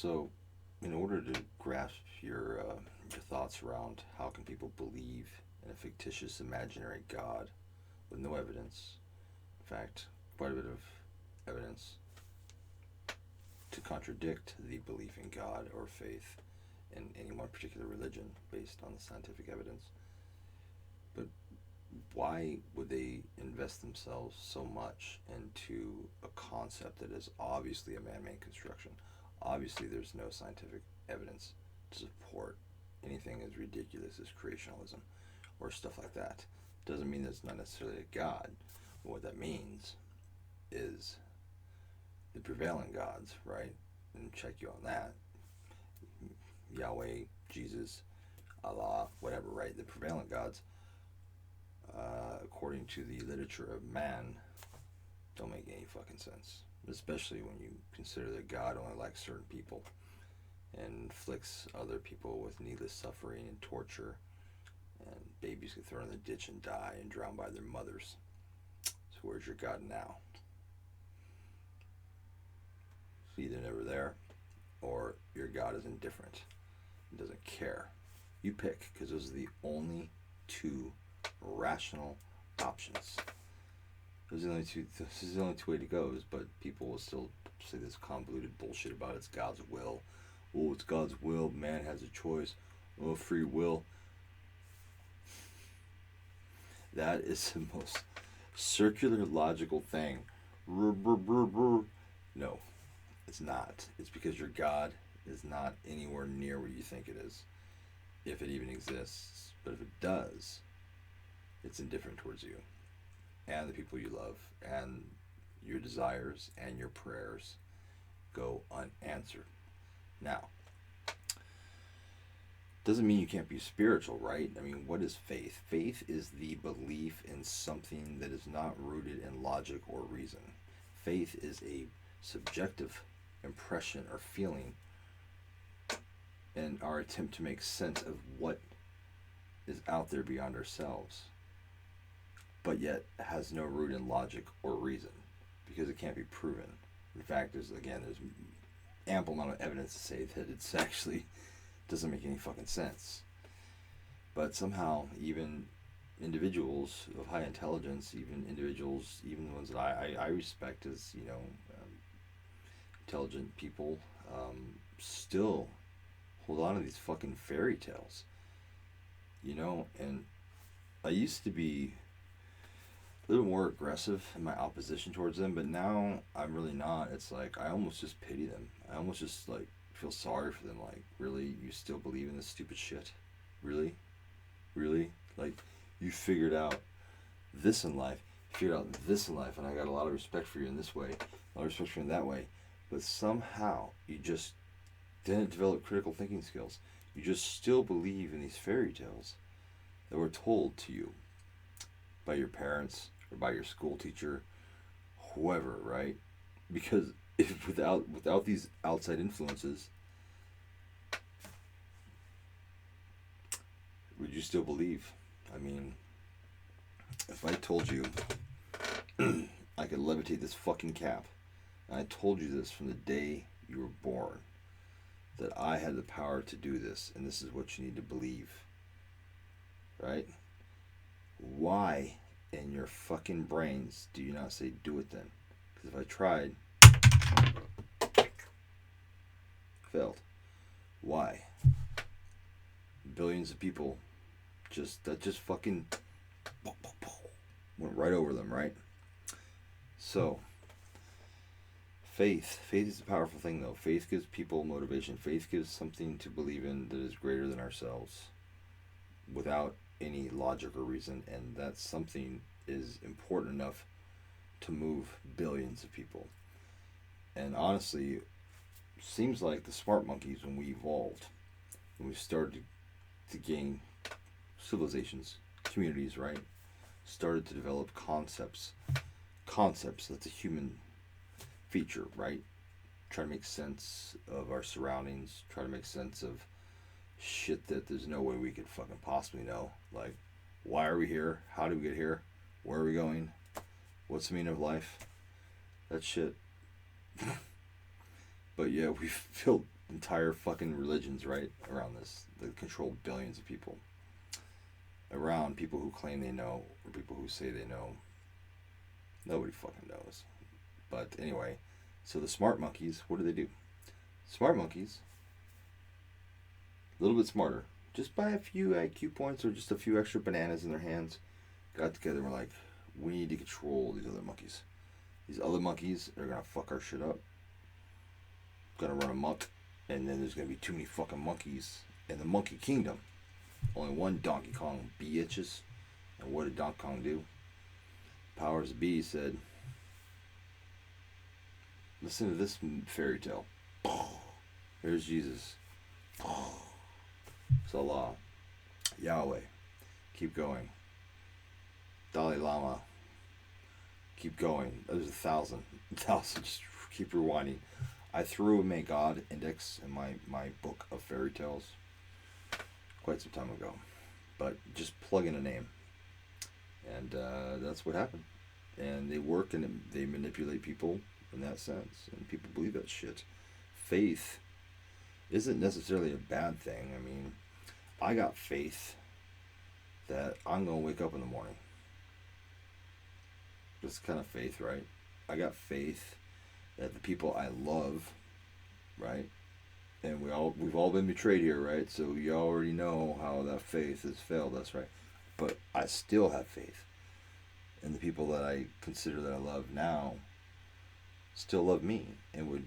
So, in order to grasp your thoughts around how can people believe in a fictitious imaginary God with no evidence, in fact, quite a bit of evidence to contradict the belief in God or faith in any one particular religion based on the scientific evidence. But why would they invest themselves so much into a concept that is obviously a man-made construction? Obviously, there's no scientific evidence to support anything as ridiculous as creationism or stuff like that. Doesn't mean that it's not necessarily a god. What that means is the prevailing gods, right? And check you on that. Yahweh, Jesus, Allah, whatever, right? The prevailing gods, according to the literature of man, don't make any fucking sense. Especially when you consider that God only likes certain people and inflicts other people with needless suffering and torture, and babies get thrown in the ditch and die and drowned by their mothers. So where's your God now? He's either never there, or your God is indifferent and doesn't care. You pick, because those are the only two rational options. This is the only two way to go, but people will still say this convoluted bullshit about it's God's will. Oh, it's God's will. Man has a choice. Oh, free will. That is the most circular logical thing. No, it's not. It's because your God is not anywhere near where you think it is, if it even exists. But if it does, it's indifferent towards you and the people you love, and your desires and your prayers go unanswered. Now, doesn't mean you can't be spiritual, right? I mean, what is faith? Faith is the belief in something that is not rooted in logic or reason. Faith is a subjective impression or feeling in our attempt to make sense of what is out there beyond ourselves, but yet has no root in logic or reason because it can't be proven. In fact, there's ample amount of evidence to say that it's actually doesn't make any fucking sense. But somehow, even individuals of high intelligence, even the ones that I respect as, intelligent people, still hold on to these fucking fairy tales. And I used to be a little more aggressive in my opposition towards them, but now I'm really not. It's like I almost just pity them. I almost just like feel sorry for them. Like, really, you still believe in this stupid shit? Really? Like, you figured out this in life, and I got a lot of respect for you in this way, a lot of respect for you in that way, but somehow you just didn't develop critical thinking skills. You just still believe in these fairy tales that were told to you by your parents or by your school teacher, whoever, right? Because if without these outside influences, would you still believe? I mean, if I told you I could levitate this fucking cap, and I told you this from the day you were born, that I had the power to do this, and this is what you need to believe, right? Why in your fucking brains do you not say do it then? Because if I tried, failed. Why? Billions of people just fucking went right over them, right? So, faith is a powerful thing, though. Faith gives people motivation. Faith gives something to believe in that is greater than ourselves without any logic or reason, and that something is important enough to move billions of people. And honestly, seems like the smart monkeys, when we evolved, when we started to gain civilizations, communities, right, started to develop concepts, that's a human feature, right? Try to make sense of our surroundings, try to make sense of shit that there's no way we could fucking possibly know. Like, why are we here? How did we get here? Where are we going? What's the meaning of life? That shit. But yeah, we've built entire fucking religions, right, around this, that control billions of people, around people who claim they know, or people who say they know. Nobody fucking knows. But anyway, so the smart monkeys, what do? Smart monkeys, a little bit smarter, just by a few IQ points or just a few extra bananas in their hands, got together and were like, we need to control these other monkeys. These other monkeys are gonna fuck our shit up, gonna run amok, and then there's gonna be too many fucking monkeys in the monkey kingdom. Only one Donkey Kong bitches. And what did Donkey Kong do? Powers of B said, listen to this fairy tale. Here's Jesus. It's Allah. Yahweh. Keep going. Dalai Lama. Keep going. There's 1,000. 1,000. Just keep rewinding. I threw a May God index in my book of fairy tales quite some time ago. But just plug in a name. And that's what happened. And they work and they manipulate people in that sense. And people believe that shit. Faith isn't necessarily a bad thing. I mean, I got faith that I'm going to wake up in the morning. That's kind of faith, right? I got faith that the people I love, right? And we've all been betrayed here, right? So you already know how that faith has failed us, right? But I still have faith. And the people that I consider that I love now still love me and would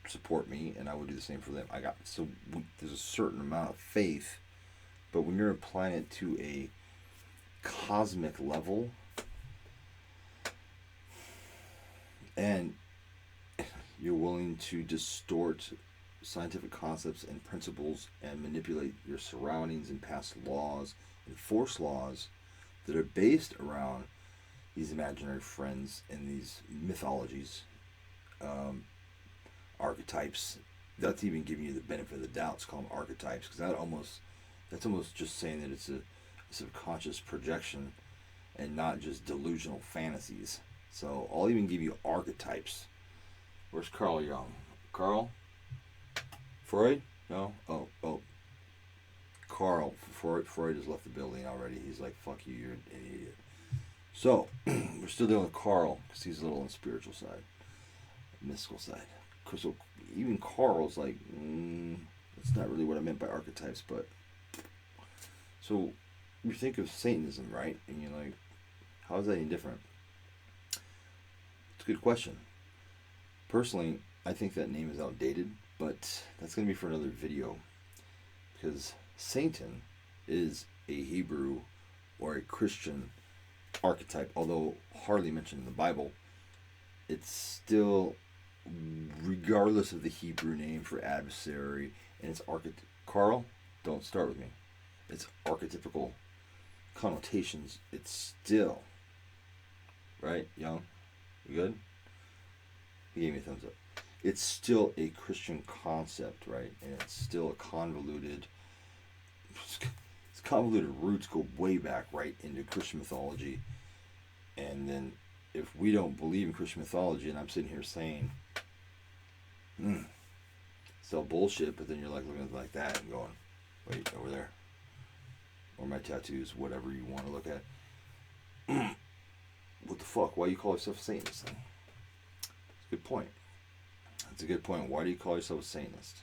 support me, and I would do the same for them. There's a certain amount of faith, but when you're applying it to a cosmic level, and you're willing to distort scientific concepts and principles and manipulate your surroundings and pass laws and force laws that are based around these imaginary friends and these mythologies, archetypes. That's even giving you the benefit of the doubt. It's called archetypes, because that's almost just saying that it's a subconscious projection and not just delusional fantasies. So I'll even give you archetypes. Where's Carl Jung? Carl? Freud? No? Oh. Carl. Freud has left the building already. He's like, fuck you, you're an idiot. So, we're still dealing with Carl, because he's a little on the spiritual side, mystical side. So, even Carl's like, that's not really what I meant by archetypes, but... So, you think of Satanism, right? And you're like, how is that any different? It's a good question. Personally, I think that name is outdated, but that's going to be for another video. Because Satan is a Hebrew or a Christian archetype, although hardly mentioned in the Bible. It's still, regardless of the Hebrew name for adversary, and it's Carl, don't start with me. It's archetypical connotations. It's still, right, Young? You good? He gave me a thumbs up. It's still a Christian concept, right? And it's still a convoluted roots go way back, right, into Christian mythology. And then if we don't believe in Christian mythology, and I'm sitting here saying, it's all bullshit, but then you're like looking at it like that and going, wait, over there. Or my tattoos, whatever you want to look at. What the fuck? Why do you call yourself a Satanist then? It's a good point. That's a good point. Why do you call yourself a Satanist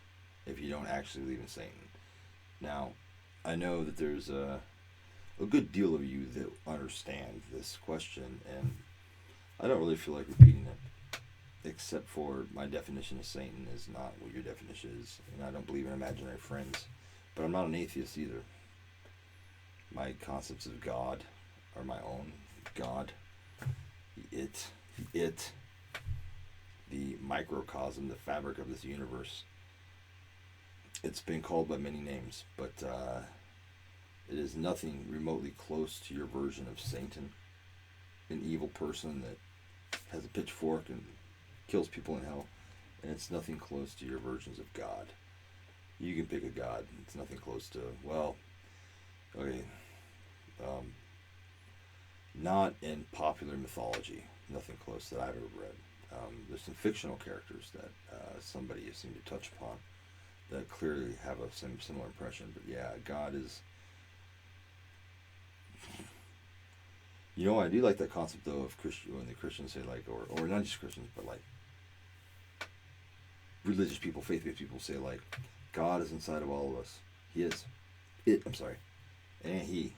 if you don't actually believe in Satan? Now, I know that there's a good deal of you that understand this question, and I don't really feel like repeating it, except for my definition of Satan is not what your definition is, and I don't believe in imaginary friends, but I'm not an atheist either. My concepts of God are my own. God, the microcosm, the fabric of this universe. It's been called by many names, but it is nothing remotely close to your version of Satan, an evil person that has a pitchfork and kills people in hell, and it's nothing close to your versions of God. You can pick a God. It's nothing close to, well, okay, not in popular mythology. Nothing close that I've ever read. There's some fictional characters that somebody has seemed to touch upon, that clearly have a similar impression. But yeah, God is. I do like that concept though of Christian, when the Christians say like, or not just Christians, but like religious people, faith-based people say like, God is inside of all of us. He is. I'm sorry. And he.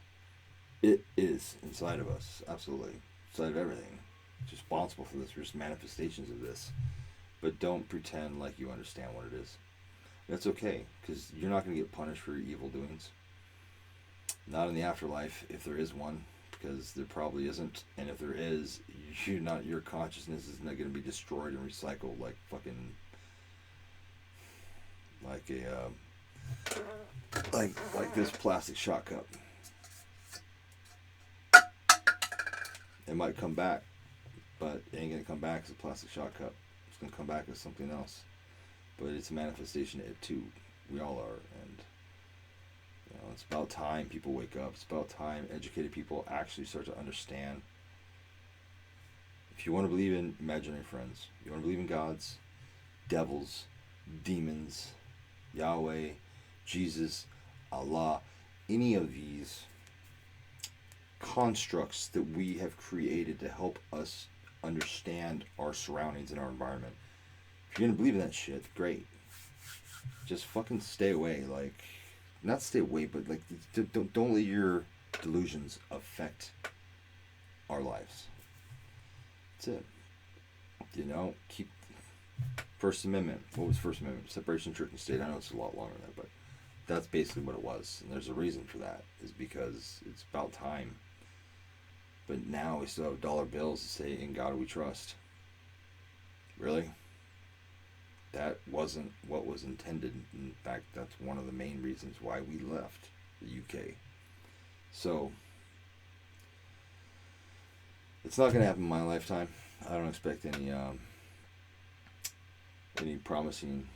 It is inside of us. Absolutely. Inside of everything. It's responsible for this. We're just manifestations of this. But don't pretend like you understand what it is. That's okay, because you're not going to get punished for your evil doings. Not in the afterlife, if there is one, because there probably isn't. And if there is, your consciousness is not going to be destroyed and recycled like fucking, like a, like this plastic shot cup. It might come back, but it ain't going to come back as a plastic shot cup. It's going to come back as something else. But it's a manifestation of it too. We all are. And it's about time people wake up. It's about time educated people actually start to understand. If you want to believe in imaginary friends, you want to believe in gods, devils, demons, Yahweh, Jesus, Allah, any of these constructs that we have created to help us understand our surroundings and our environment. If you're gonna believe in that shit, great. Just fucking stay away. Like, not stay away, but like, don't let your delusions affect our lives. That's it. Keep First Amendment. What was First Amendment? Separation of church and state. I know it's a lot longer than that, but that's basically what it was. And there's a reason for that. Is because it's about time. But now we still have dollar bills that say, "In God we trust." Really? That wasn't what was intended. In fact, that's one of the main reasons why we left the UK. So, it's not going to happen in my lifetime. I don't expect any promising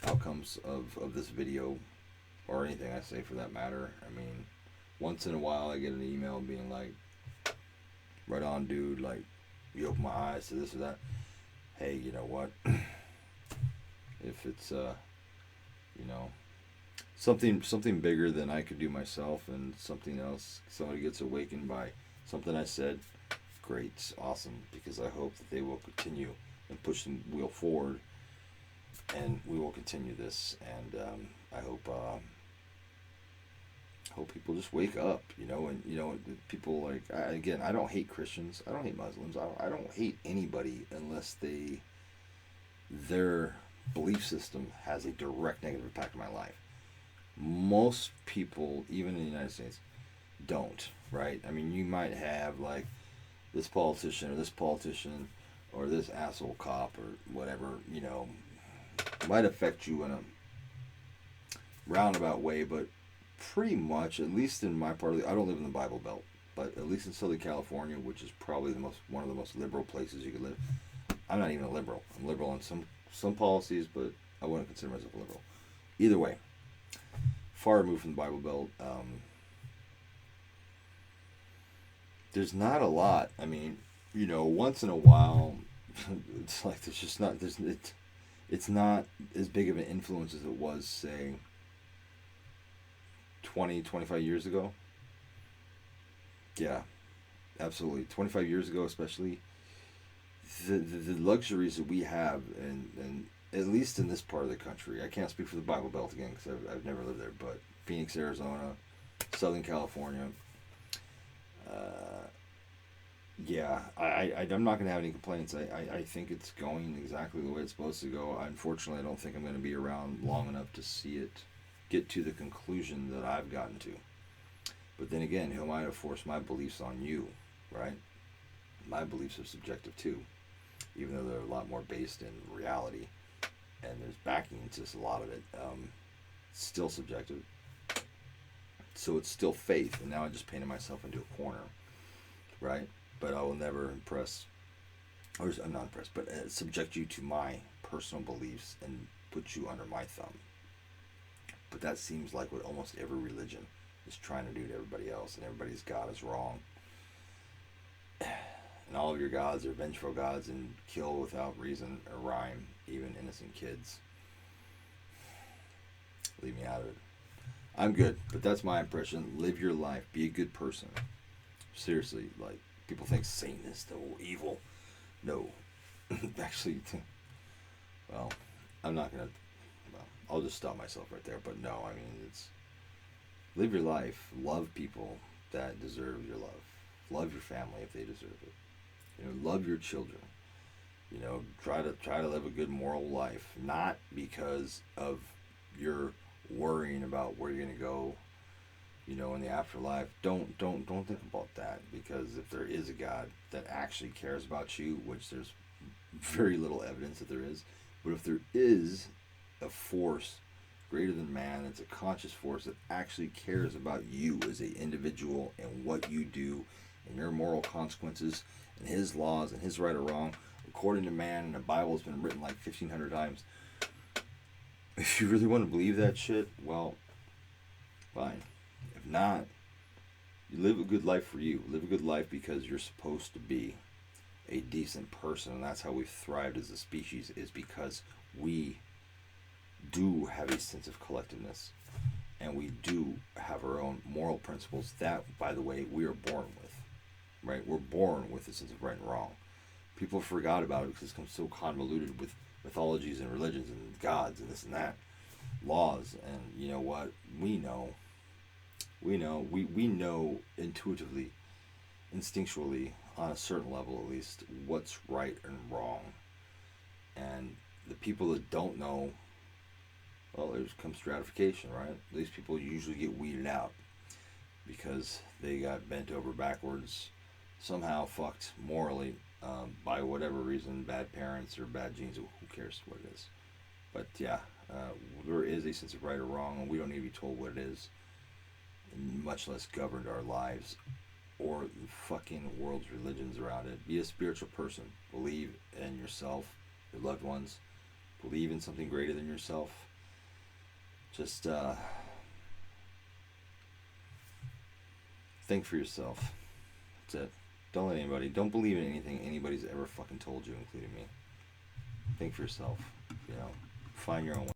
outcomes of this video, or anything I say for that matter. I mean, once in a while I get an email being like, "Right on, dude, like, you open my eyes to this or that." Hey, you know what? If it's something bigger than I could do myself, and something else, somebody gets awakened by something I said, great, it's awesome, because I hope that they will continue and push the wheel forward, and we will continue this. And I hope people just wake up, and people like, again, I don't hate Christians, I don't hate Muslims, I don't hate anybody unless their belief system has a direct negative impact on my life. Most people, even in the United States, don't, right? I mean, you might have like this politician or this asshole cop or whatever, might affect you in a roundabout way, but pretty much, at least in my part of I don't live in the Bible Belt, but at least in Southern California, which is probably one of the most liberal places you could live. I'm not even a liberal. I'm liberal on some policies, but I wouldn't consider myself a liberal. Either way, far removed from the Bible Belt. There's not a lot. I mean, once in a while, it's like it's not as big of an influence as it was, say, 20, 25 years ago. Yeah, absolutely. 25 years ago, especially, the luxuries that we have, and at least in this part of the country, I can't speak for the Bible Belt again because I've never lived there, but Phoenix, Arizona, Southern California, yeah, I'm not going to have any complaints. I think it's going exactly the way it's supposed to go. Unfortunately, I don't think I'm going to be around long enough to see it get to the conclusion that I've gotten to. But then again, who am I to force my beliefs on you, right? My beliefs are subjective too, even though they're a lot more based in reality, and there's backing to a lot of it. Still subjective. So it's still faith, and now I just painted myself into a corner, right? But I will never impress, or I'm not impressed, but subject you to my personal beliefs and put you under my thumb. But that seems like what almost every religion is trying to do to everybody else, and everybody's God is wrong. And all of your gods are vengeful gods and kill without reason or rhyme, even innocent kids. Leave me out of it. I'm good, but that's my impression. Live your life. Be a good person. Seriously, like, people think Satanist, oh, evil. No. Actually, well, I'm not going to, well, I'll just stop myself right there. But no, I mean, it's, live your life. Love people that deserve your love. Love your family if they deserve it. You know, love your children. You know, try to live a good moral life, not because of your worrying about where you're gonna go, you know, in the afterlife. Don't think about that, because if there is a God that actually cares about you, which there's very little evidence that there is, but if there is a force greater than man, it's a conscious force that actually cares about you as an individual and what you do and your moral consequences and his laws and his right or wrong according to man, and the Bible has been written like 1,500 times. If you really want to believe that shit, well, fine. If not, you live a good life for you. Live a good life because you're supposed to be a decent person, and that's how we've thrived as a species, is because we do have a sense of collectiveness, and we do have our own moral principles that, by the way, we are born with. Right? We're born with a sense of right and wrong. People forgot about it because it's become so convoluted with mythologies and religions and gods and this and that, laws. And you know what? We know intuitively, instinctually, on a certain level at least, what's right and wrong. And the people that don't know, well, there comes stratification, right? These people usually get weeded out because they got bent over backwards, somehow fucked morally, by whatever reason, bad parents or bad genes. Who cares what it is? But yeah, there is a sense of right or wrong, and we don't need to be told what it is, and much less governed our lives or the fucking world's religions around it. Be a spiritual person. Believe in yourself, your loved ones. Believe in something greater than yourself. Just think for yourself. That's it. Don't let anybody, don't believe in anything anybody's ever fucking told you, including me. Think for yourself. You know, find your own way.